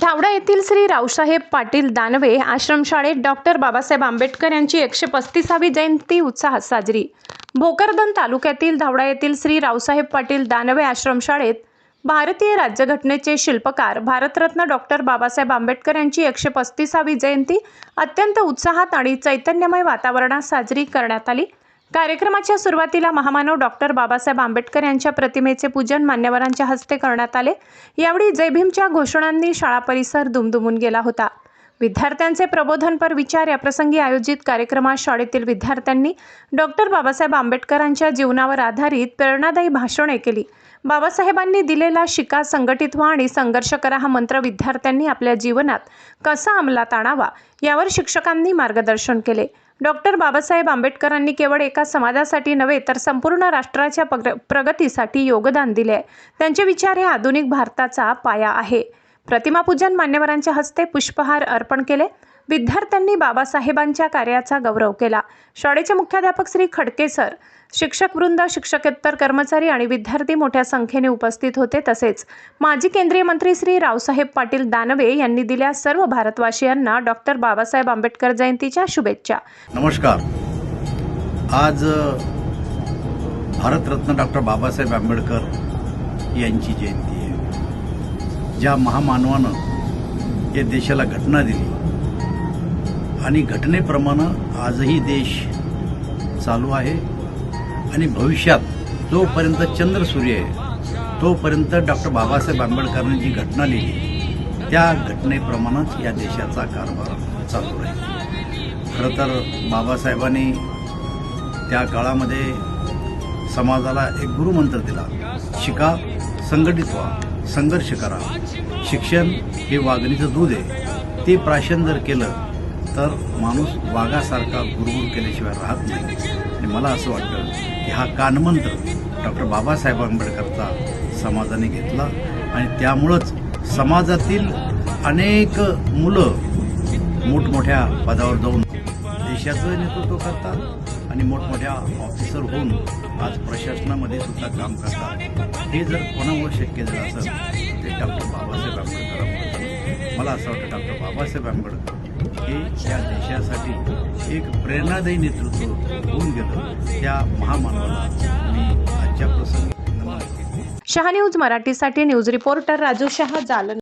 धावडा येथील श्री रावसाहेब पाटील दानवे आश्रमशाळेत डॉक्टर बाबासाहेब आंबेडकर यांची 135वी जयंती उत्साहात साजरी। भोकरदन तालुक्यातील धावडा येथील श्री रावसाहेब पाटील दानवे आश्रमशाळेत भारतीय राज्यघटनेचे शिल्पकार भारतरत्न डॉक्टर बाबासाहेब आंबेडकर यांची 135वी जयंती अत्यंत उत्साहात आणि चैतन्यमय वातावरणात साजरी करण्यात आली। कार्यक्रमाच्या सुरुवातीला महामानव डॉक्टर बाबासाहेब आंबेडकर यांच्या प्रतिमेचे पूजन मान्यवरांच्या हस्ते करण्यात आले। यावेळी जय भीमच्या घोषणांनी शाळा परिसर दुमदुमून गेला होता। विद्यार्थ्यांचे प्रबोधनपर विचार या प्रसंगी आयोजित कार्यक्रमात शाळेतील विद्यार्थ्यांनी डॉक्टर बाबासाहेब आंबेडकरांच्या जीवनावर आधारित प्रेरणादायी भाषणे केली। बाबासाहेबांनी दिलेला शिका, संघटित व्हा आणि संघर्ष करा हा मंत्र विद्यार्थ्यांनी आपल्या जीवनात कसा अंमलात आणावा यावर शिक्षकांनी मार्गदर्शन केले। डॉक्टर बाबासाहेब आंबेडकरांनी केवळ एका समाजासाठी नव्हे तर संपूर्ण राष्ट्राच्या प्रगतीसाठी योगदान दिले। त्यांचे विचार हे आधुनिक भारताचा पाया आहे। प्रतिमा पूजन मान्यवरांच्या हस्ते पुष्पहार अर्पण केले। विद्यार्थ्यांनी बाबासाहेबांच्या कार्याचा गौरव केला। शाळेचे मुख्याध्यापक श्री खडके सर, शिक्षक वृंद, शिक्षकेतर कर्मचारी आणि विद्यार्थी मोठ्या संख्येने उपस्थित होते। तसेच माजी केंद्रीय मंत्री श्री रावसाहेब पाटील दानवे यांनी दिल्या सर्व भारतवासियांना डॉक्टर बाबासाहेब आंबेडकर जयंतीच्या शुभेच्छा। नमस्कार। आज भारतरत्न डॉक्टर बाबासाहेब आंबेडकर यांची जयंती आहे। ज्या महामानवानं या देशाला घटना दिली आणि घटनेप्रमाणे आजही देश चालू आहे आणि भविष्यात जोपर्यंत चंद्र सूर्य आहे तोपर्यंत डॉक्टर बाबासाहेब आंबेडकरांनी जी घटना लिहिली त्या घटनेप्रमाणेच या देशाचा कारभार चालू राहील। खरं तर बाबासाहेबांनी त्या काळामध्ये समाजाला एक गुरुमंत्र दिला, शिका, संघटित व्हा, संघर्ष करा। शिक्षण हे वाघिणीचं दूध आहे, ते प्राशन जर केलं तर माणूस वाघासारखा गुरगुर केल्याशिवाय राहत नाही। आणि मला असं वाटतं की हा कानमंत्र डॉक्टर बाबासाहेब आंबेडकरचा समाजाने घेतला आणि त्यामुळंच समाजातील अनेक मुलं मोठमोठ्या पदावर जाऊन देशाचं नेतृत्व करतात आणि मोठमोठ्या ऑफिसर होऊन आज प्रशासनामध्ये सुद्धा काम करतात। हे जर कोणामुळे शक्य झालं असेल ते डॉक्टर बाबासाहेब आंबेडकरांमुळे। मला असं वाटतं डॉक्टर बाबासाहेब आंबेडकर हे या देशासाठी एक प्रेरणादायी नेतृत्व होऊन गेलं। त्या महामानवाला मी आजच्या प्रसंगी नमन करतो। शहा न्यूज मराठीसाठी न्यूज रिपोर्टर राजू शहा, जालना।